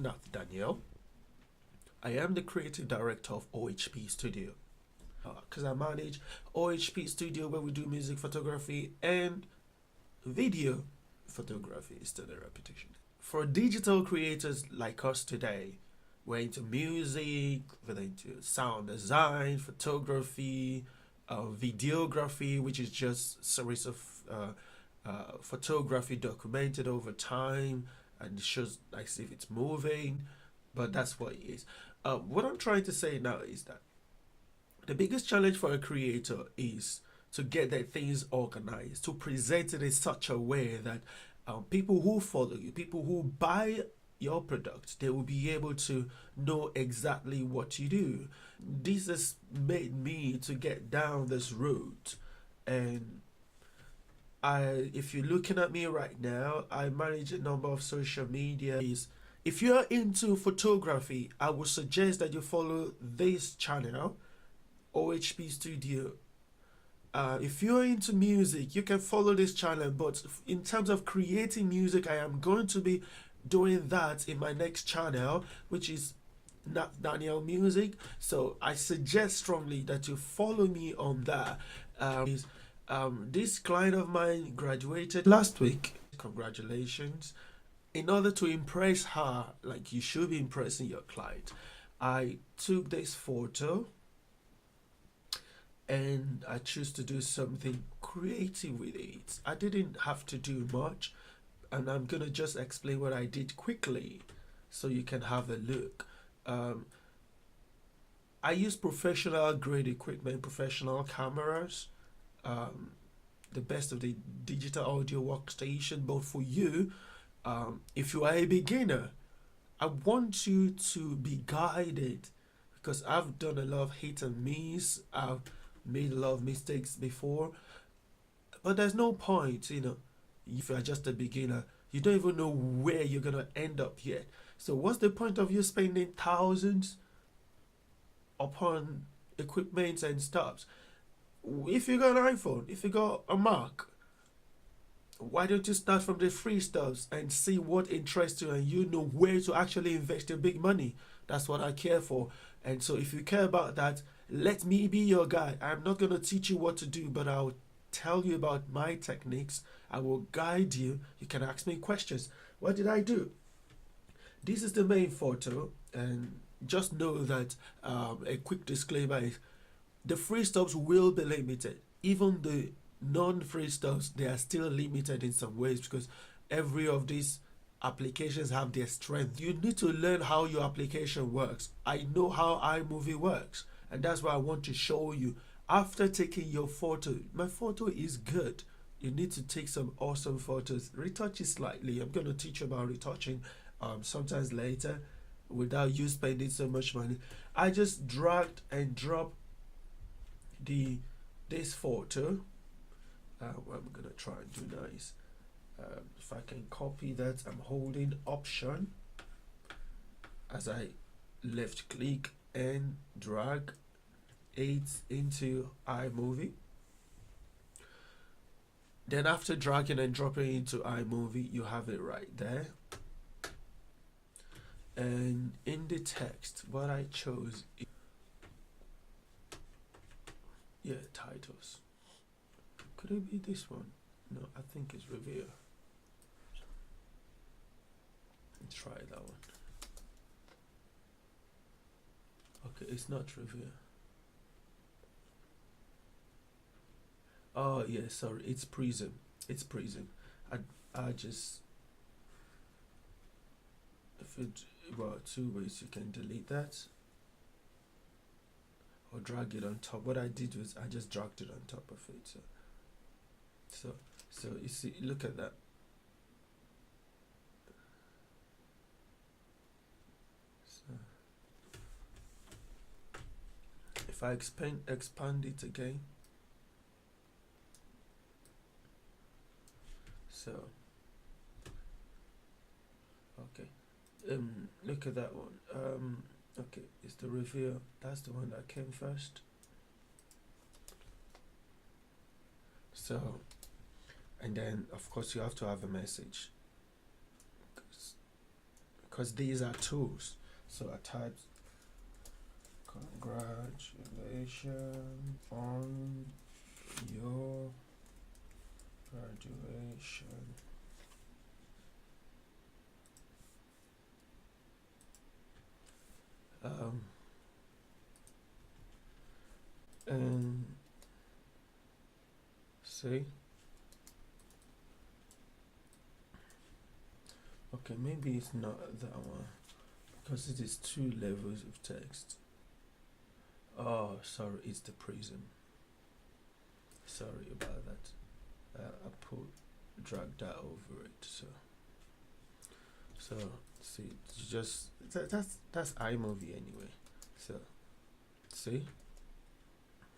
Nath Daniel. I am the creative director of OHP Studio. Because I manage OHP Studio where we do music photography and video photography instead of repetition. For digital creators like us today, we're into music, we're into sound design, photography, videography, which is just a series of photography documented over time and it shows like if it's moving, but that's what it is. What I'm trying to say now is that the biggest challenge for a creator is to get their things organized, to present it in such a way that people who follow you, people who buy your product, they will be able to know exactly what you do. This has made me to get down this route, and if you're looking at me right now, I manage a number of social media. If you're into photography, I would suggest that you follow this channel, OHP Studio. If you're into music, you can follow this channel, but in terms of creating music, I am going to be doing that in my next channel, which is Nath Daniel Music. So I suggest strongly that you follow me on that. This client of mine graduated last week. Congratulations. In order to impress her, like you should be impressing your client, I took this photo and I choose to do something creative with it. I didn't have to do much, and I'm gonna just explain what I did quickly so you can have a look. I use professional grade equipment, professional cameras, the best of the digital audio workstation. But for you, if you are a beginner, I want you to be guided, because I've done a lot of hit and miss. I've made a lot of mistakes before, but there's no point, if you're just a beginner, you don't even know where you're gonna end up yet. So what's the point of you spending thousands upon equipment and stuff? If you got an iPhone, if you got a Mac, why don't you start from the free stuffs and see what interests you, and you know where to actually invest your big money? That's what I care for. And so if you care about that, let me be your guide. I'm not going to teach you what to do, but I'll tell you about my techniques. I will guide you. You can ask me questions. What did I do? This is the main photo, and just know that a quick disclaimer is the free stuffs will be limited. Even the non-free stuffs, they are still limited in some ways, because every of these applications have their strength. You need to learn how your application works. I know how iMovie works, and that's why I want to show you. After taking your photo, my photo is good. You need to take some awesome photos. Retouch it slightly. I'm going to teach you about retouching sometimes later without you spending so much money. I just dragged and dropped this photo. What I'm going to try and do now is, if I can copy that, I'm holding Option as I left click and drag it into iMovie. Then after dragging and dropping into iMovie, you have it right there. And in the text, what I chose is, titles. Could it be this one? No, I think it's Revere. Let's try that one. Okay, it's not Revere. Oh yeah, sorry, it's Prism. It's Prism. I just, well, two ways you can delete that or drag it on top. What I did was I just dragged it on top of it. So you see, look at that. So if I expand it again, so okay, look at that one. Okay, it's the reveal. That's the one that came first. So, and then of course you have to have a message, because these are tools. So I typed congratulations on your graduation. And see, okay, maybe it's not that one because it is 2 levels of text. Oh, sorry, it's the prism. Sorry about that. I drag that over it. So see, just that's iMovie anyway. So see,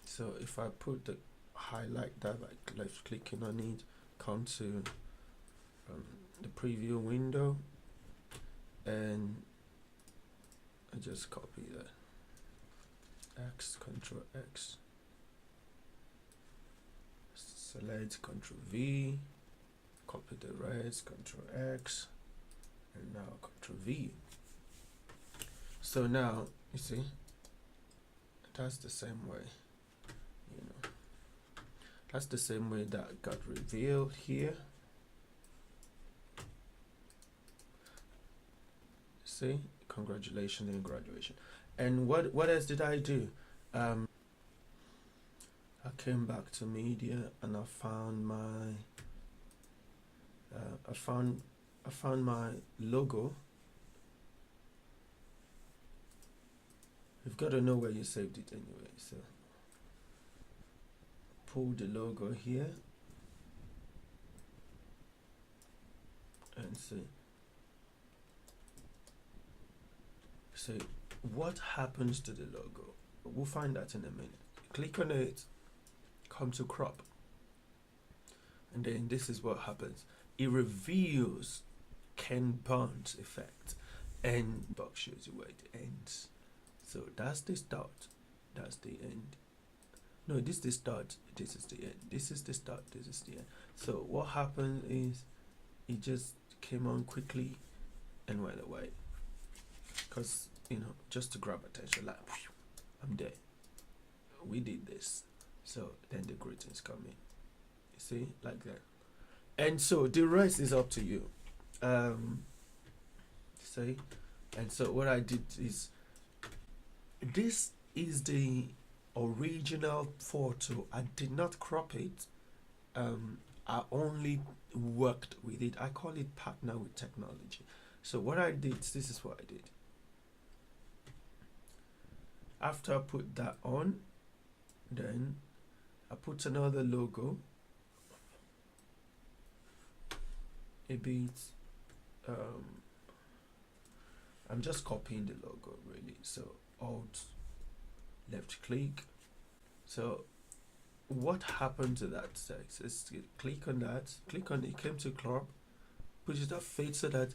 so if I put the highlight that by left clicking on it, come to the preview window, and I just copy that. X, Control X, select, Control V, copy the rest, Control X, and now Control V. So now you see that's the same way, that's the same way that got revealed here. See, congratulations and graduation. And what else did I do? I came back to media and I found my I found my logo. You've got to know where you saved it anyway. So pull the logo here and see. What happens to the logo? We'll find that in a minute. Click on it, come to crop, and then this is what happens. It reveals Ken Burns effect, and box shows you where it ends. So that's the start, that's the end. No, this is the start, this is the end. This is the start, this is the end. So what happened is it just came on quickly and went away, because just to grab attention, like I'm there, we did this. So then the greetings come in, you see, like that. And so the rest is up to you. See, and so what I did is, this is the original photo. I did not crop it. I only worked with it. I call it partner with technology. So what I did, this is what I did. After I put that on, then I put another logo, a bit, I'm just copying the logo really. So Alt, left click. So what happened to that text is click on that, click on it, came to crop, put it at fit so that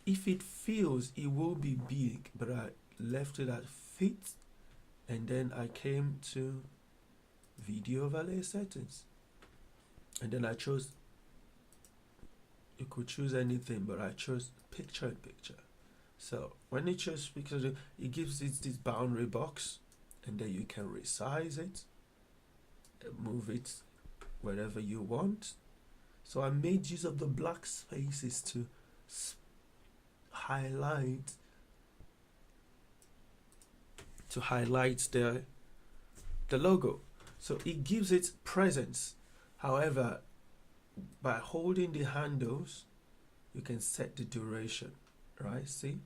if it fills, it will be big, but I left it at fit, and then I came to video overlay settings, and then I chose, you could choose anything, but I chose picture in picture. So when you choose picture, it gives it this boundary box, and then you can resize it, move it wherever you want. So I made use of the black spaces to highlight the logo. So it gives it presence. However, by holding the handles, you can set the duration, right? See,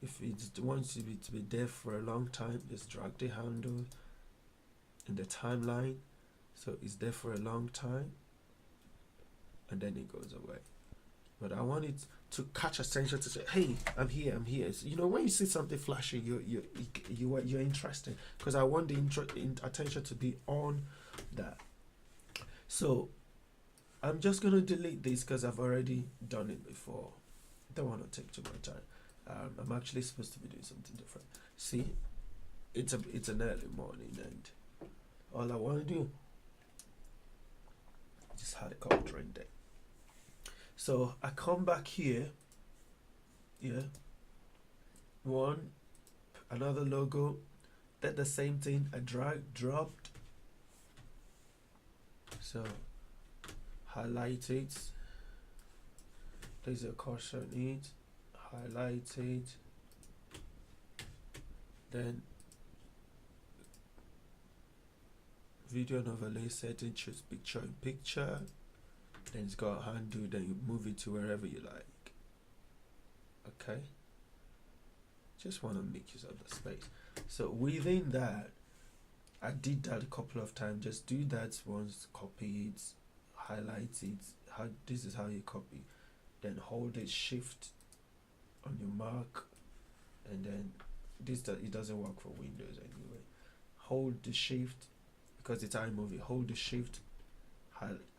if it wants to be there for a long time, just drag the handle in the timeline, so it's there for a long time, and then it goes away. But I want it to catch attention, to say, hey, I'm here, I'm here. So, when you see something flashing, you're interested, because I want the attention to be on that. So I'm just gonna delete this because I've already done it before. Don't want to take too much time. I'm actually supposed to be doing something different. See, it's an early morning, and all I want to do, just had a cold drink there. So I come back here, yeah, one, another logo, then the same thing, I drag, dropped, so highlight it, there's a cursor on it, highlight it, then video and overlay setting, choose picture in picture, then it's got a handle, then you move it to wherever you like. Okay, just want to make use of the space. So within that, I did that a couple of times. Just do that once, copy it, highlight it. This is how you copy. Then hold it shift on your Mac, and then it doesn't work for Windows anyway. Hold the shift, because it's iMovie. Hold the shift,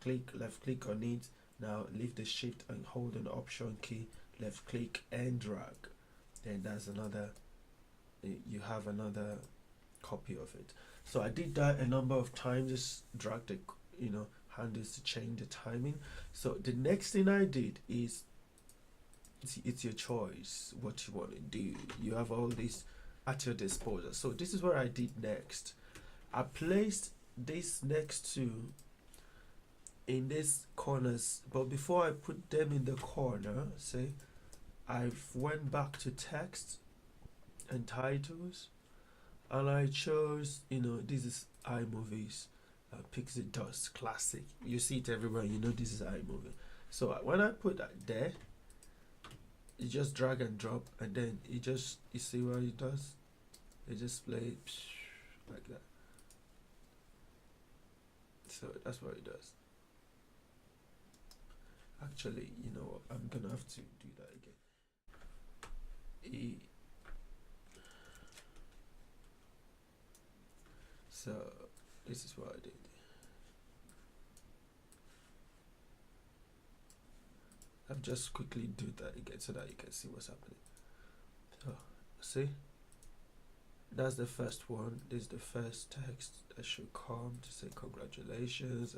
click, left click on it. Now leave the shift and hold an option key, left click and drag. Then that's another, you have another copy of it. So I did that a number of times, just drag the handles to change the timing. So the next thing I did is, it's your choice what you want to do. You have all this at your disposal. So this is what I did next. I placed this next to in these corners, but before I put them in the corner, say I went back to text and titles, and I chose, this is iMovie's Pixie Dust Classic. You see it everywhere, this is iMovie. So when I put that there, you just drag and drop, and then you see what it does? It just plays like that. So that's what it does. Actually, you know what? I'm gonna have to do that again. So this is what I did. I've just quickly do that again so that you can see what's happening. So see, that's the first one. This is the first text that should come to say congratulations.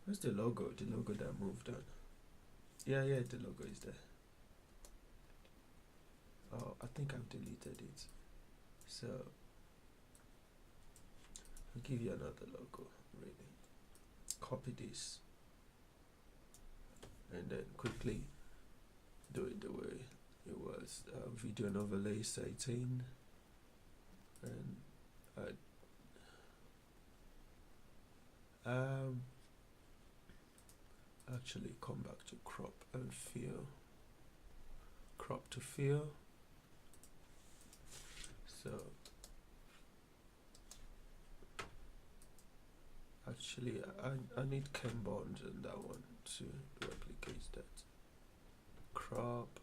Where's the logo? The logo that moved on. Yeah, the logo is there. Oh, I think I've deleted it. So I'll give you another logo, really. Copy this and then quickly do it the way it was. Video and overlay setting, and actually come back to crop and fill, crop to fill. So actually I need Ken Bond in that one to replicate that. Crop,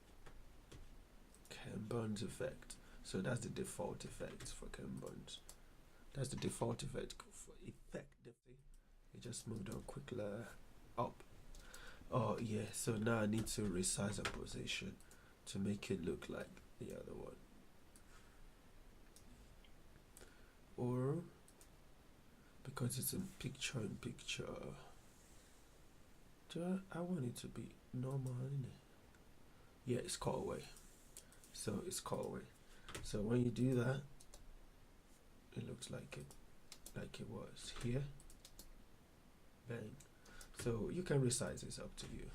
Ken Bond's effect. So that's the default effect for Ken Bond. That's the default effect for effectively. It just moved on quickly up. Oh yeah, so now I need to resize a position to make it look like the other one. Or because it's in picture, I want it to be normal, isn't it? Yeah, it's called away. So it's called away. So when you do that, it looks like it was here. Bang. So you can resize this, up to you.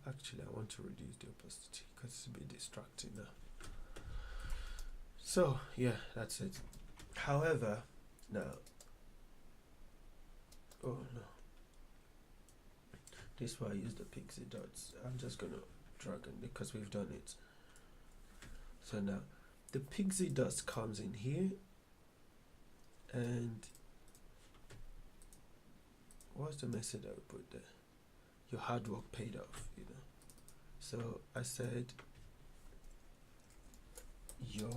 Actually, I want to reduce the opacity because it's a bit distracting now. So yeah, that's it. However, now, oh no, this is why I use the pixie dots. I'm just gonna drag it because we've done it. So now the pixie dust comes in here, and what's the message I would put there? Your hard work paid off, So I said your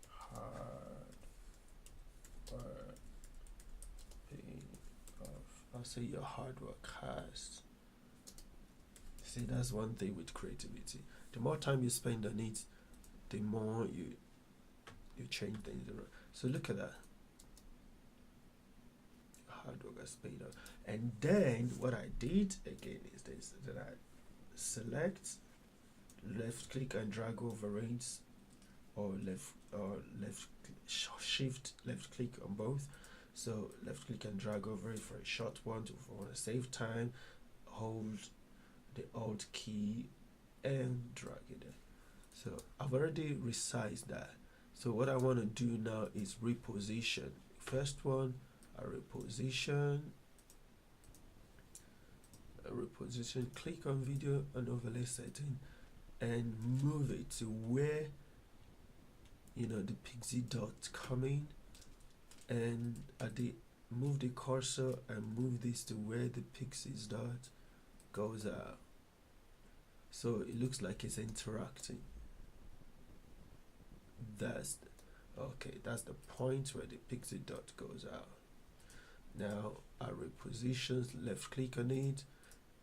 hard work paid off. I'll say your hard work has. See, that's one thing with creativity. The more time you spend on it, the more you change things around. So look at that. Hard work has paid off. And then what I did again is this, that I select, left click and drag over it, or shift left click on both. So left click and drag over it for a short one to, if I want to save time, hold the alt key and drag it there. So I've already resized that. So what I want to do now is reposition. First one, I reposition, click on video and overlay setting and move it to where the pixie dot coming, and move the cursor and move this to where the pixie dot goes out, so it looks like it's interacting. That's the point where the pixie dot goes out. Now I reposition, left click on it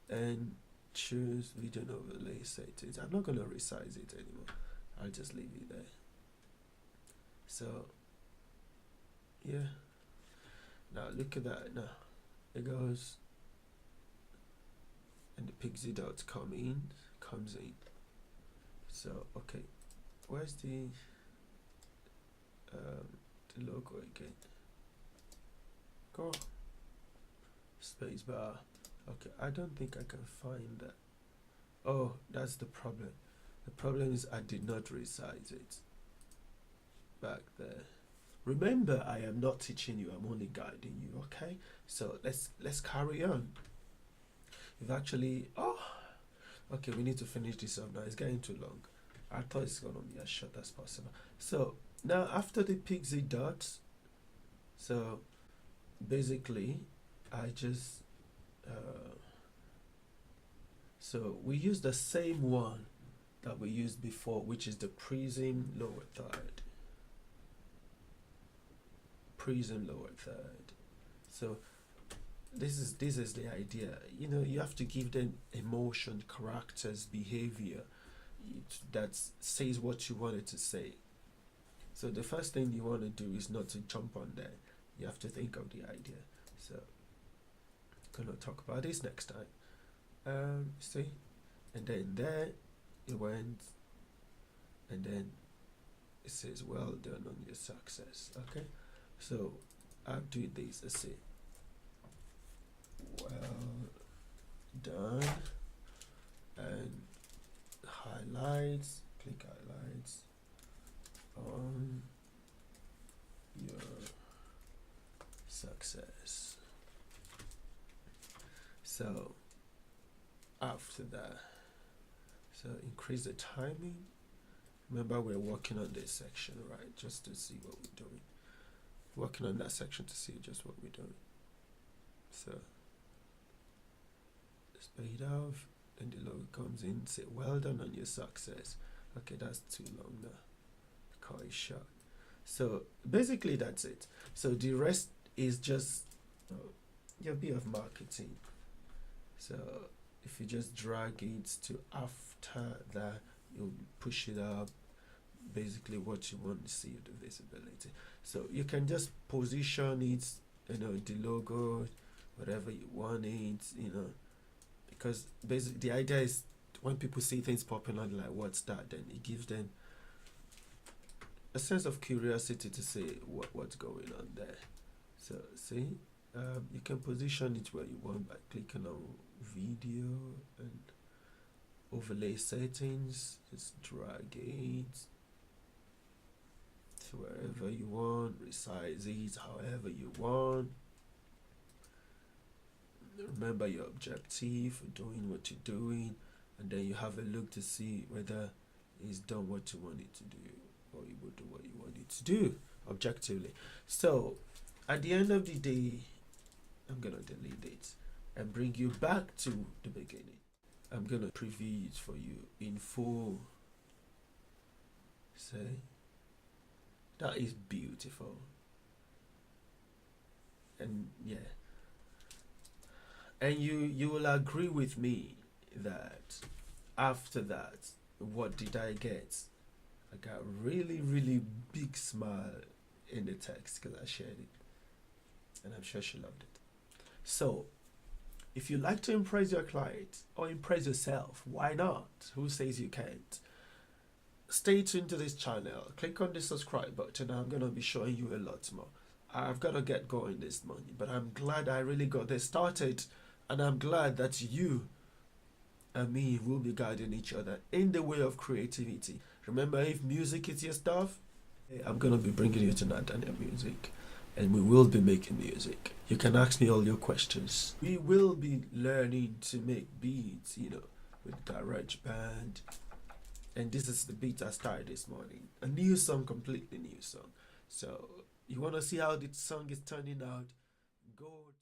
and choose video and overlay settings. I'm not going to resize it anymore, I'll just leave it there. So yeah, now look at that. Now it goes and the pixie dot comes in. So okay, where's the logo again? Go space bar. Okay, I don't think I can find that. Oh, that's the problem. The problem is I did not resize it back there. Remember, I am not teaching you, I'm only guiding you. Okay, so let's carry on. You've actually okay, we need to finish this up now. It's getting too long. I thought it's gonna be as short as possible. So now after the pixie dots, so basically I just so we use the same one that we used before, which is the prism lower third. So this is the idea. You have to give them emotion, characters, behavior that says what you wanted to say. So the first thing you want to do is not to jump on there. You have to think of the idea. So I'm gonna talk about this next time. See, and then there it went, and then it says well done on your success. Okay, so I'll do this. Let's see, well done, and highlights, click highlights on your success. So after that, so increase the timing. Remember, we're working on this section, right? Just to see what we're doing. Working on that section to see just what we're doing. So speed off, and the logo comes in, say well done on your success. Okay, that's too long now. Call it short. So basically that's it. So the rest is just your bit of marketing. So if you just drag it to after that, you push it up, basically what you want to see, the visibility. So you can just position it, the logo, whatever you want it, because basically the idea is when people see things popping on, like what's that, then it gives them a sense of curiosity to see what's going on there. So see, you can position it where you want by clicking on video and overlay settings. Just drag it to wherever you want, resize it however you want. Remember your objective for doing what you're doing, and then you have a look to see whether it's done what you want it to do, or it will do what you want it to do objectively. So at the end of the day, I'm gonna delete it and bring you back to the beginning. I'm gonna preview it for you in full. Say, that is beautiful. And yeah, and you will agree with me that after that what did I get? I got really, really big smile in the text because I shared it, and I'm sure she loved it. So, if you like to impress your client or impress yourself, why not? Who says you can't? Stay tuned to this channel. Click on the subscribe button. I'm gonna be showing you a lot more. I've got to get going this morning, but I'm glad I really got this started, and I'm glad that you and me will be guiding each other in the way of creativity. Remember, if music is your stuff, I'm gonna be bringing you to Daniel Music, and we will be making music. You can ask me all your questions. We will be learning to make beats, with GarageBand. And this is the beat I started this morning. A new song, completely new song. So you wanna see how the song is turning out? Go.